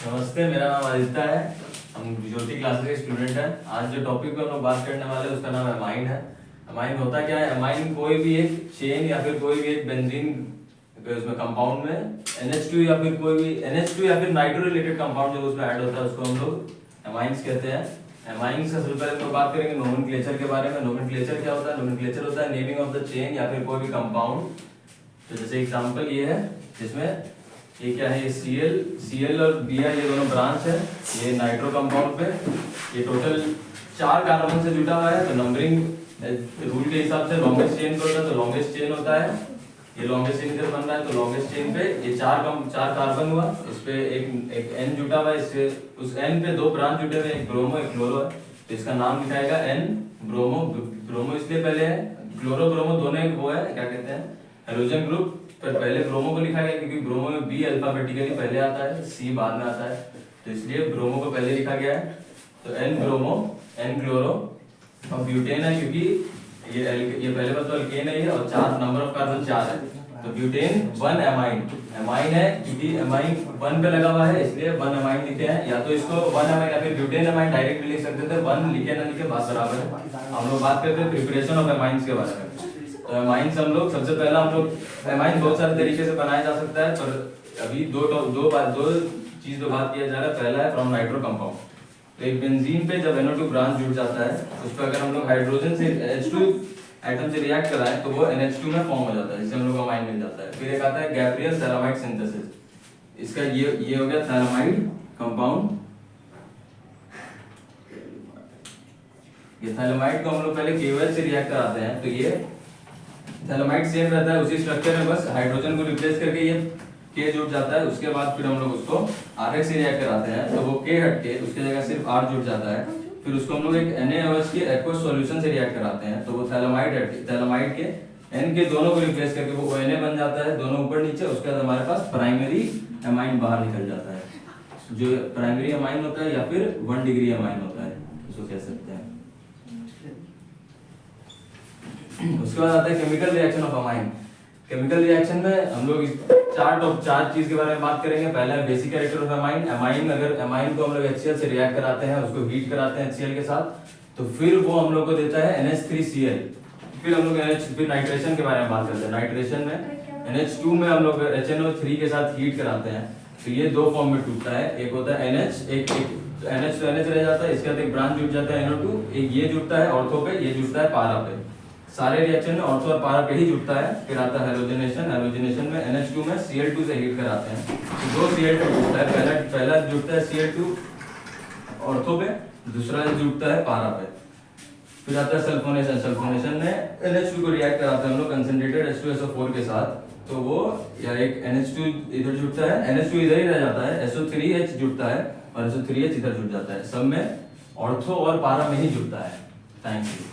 नमस्ते, मेरा नाम आदित्य है। हम ज्योति क्लासेस के स्टूडेंट हैं। आज जो टॉपिक पे हम लोग बात करने वाले हैं उसका नाम एमाइन है। एमाइन होता क्या है? एमाइन कोई भी एक चेन या फिर कोई भी एक बेंजीन उसमें कंपाउंड में NH2 या फिर कोई भी NH2 या फिर नाइट्रो रिलेटेड कंपाउंड जो उसमें ऐड होता है उसको हम लोग एमाइंस कहते हैं। एमाइंस से सबसे पहले हम लोग बात करेंगे नोमेनक्लेचर के बारे में। नोमेनक्लेचर क्या होता है? नोमेनक्लेचर होता है नेमिंग ऑफ द चेन या फिर कोई भी कंपाउंड। तो जैसे एग्जांपल ये है, जिसमें ये क्या है, ये Cl और Br ये दोनों ब्रांच है। ये नाइट्रो कंपाउंड पे ये टोटल 4 कार्बन से जुटा हुआ है। तो नंबरिंग रूल के हिसाब से लॉन्गेस्ट चेन होता है तो लॉन्गेस्ट चेन होता है। ये लॉन्गेस्ट चेन इधर बन रहा है तो लॉन्गेस्ट चेन पे ये 4 कार्बन हुआ। इस पे एक N जुटा हुआ है। इससे उस N पे 2 ब्रांच जुटे हुए, एक ब्रोमो एक क्लोरो है। तो इसका नाम लिखाएगा N ब्रोमो। ब्रोमो इसलिए पहले है, क्लोरो ब्रोमो दोनों एक वो है, क्या कहते हैं, हेलोजन ग्रुप। पर पहले ब्रोमो को लिखा गया क्योंकि ब्रोमो में B अल्फाबेटिकली पहले आता है, C बाद में आता है, तो इसलिए ब्रोमो को पहले लिखा गया है। तो N ब्रोमो, N क्लोरो और ब्यूटेन है क्योंकि ये पहले बात तो अल्केन है ये, और 4 नंबर ऑफ कार्बन 4 है। तो ब्यूटेन 1 एमाइन। एमाइन है क्योंकि एमाइन 1 पे लगा हुआ है इसलिए 1 एमाइन लिखे हैं। या तो इसको 1 एमाइन या फिर ब्यूटेन एमाइन डायरेक्ट भी लिख सकते थे। 1 लिखे ना लिखे बात बराबर है। हम लोग बात करते हैं प्रिपरेशन ऑफ एमाइंस के बारे में। तो एमाइंस हम लोग सबसे पहला एमाइन बहुत सारे तरीके से बनाया जा सकता है, पर अभी दो चीज पे बात किया जा रहा है। पहला है फ्रॉम नाइट्रो कंपाउंड। तो एक बेंजीन पे जब NO2 ब्रांच जुड़ जाता है उस पर अगर हम लोग हाइड्रोजन से H2 एटम से रिएक्ट कराएं तो वो NH2 में फॉर्म हो जाता है, जिससे हम लोग को अमाइन मिल जाता है। फिर एक आता है गैब्रियल थैलामाइड सिंथेसिस। इसका ये हो गया थैलामाइड कंपाउंड। ये थैलामाइड को हम लोग पहले KOH से रिएक्ट कराते हैं तो ये थैलामाइड सेम रहता है उसी स्ट्रक्चर में, बस हाइड्रोजन को रिप्लेस करके ये K जुड़ जाता है। उसके बाद फिर हम लोग उसको RH से रिएक्ट कराते हैं तो वो K हट के उसकी जगह सिर्फ R जुड़ जाता है। फिर उसको हम लोग एक NaOH के एक्वस सॉल्यूशन से रिएक्ट कराते हैं तो वो थैलामाइड के N के दोनों को रिप्लेस करके वो Na बन जाता है, दोनों ऊपर नीचे। उसके बाद हमारे पास प्राइमरी एमाइन बाहर निकल जाता है, जो प्राइमरी एमाइन होता है या फिर 1 डिग्री एमाइन होता है, इसको कह सकते हैं। उसके बाद आता है chemical reaction of amine. Chemical reaction में हम लोग 4 चीज के बारे में बात करेंगे। पहला है बेसिक कैरेक्टर ऑफ एमाइन। अगर एमाइन को हम लोग HCl से रिएक्ट कराते हैं, उसको हीट कराते हैं HCl के साथ, तो फिर वो हम लोग को देता है NH3Cl। फिर हम लोग फिर नाइट्रेशन के बारे में बात करते हैं। नाइट्रेशन में NH2 में हम लोग HNO3 के साथ हीट कराते हैं तो ये 2 फॉर्म में टूटता है। एक होता है NH, एक NH तो NH रह जाता है, इसके बाद एक ब्रांच जुड़ जाता है NO2, एक ये जुड़ता है ऑर्थो पे, ये जुड़ता है पारा पे। सारे रिएक्शन में ऑर्थो और पारा पे ही जुड़ता है। फिर आता है हैलोजनेशन। हैलोजनेशन में NH2 में Cl2 से हीट कराते हैं तो 2 Cl2 जुड़ता है। पहला जुड़ता है Cl2 ऑर्थो पे, दूसरा जुड़ता है पारा पे। फिर आता है सल्फोनेशन। सल्फोनेशन में NH2 को रिएक्ट कराते हैं हम लोग कंसंट्रेटेड H2SO4 के साथ, तो वो या एक NH2 इधर जुड़ता है, NH2 इधर ही रह जाता है, SO3H जुड़ता है और SO3H इधर जुड़ जाता है। सब में ऑर्थो और पारा में ही जुड़ता है। Thank you.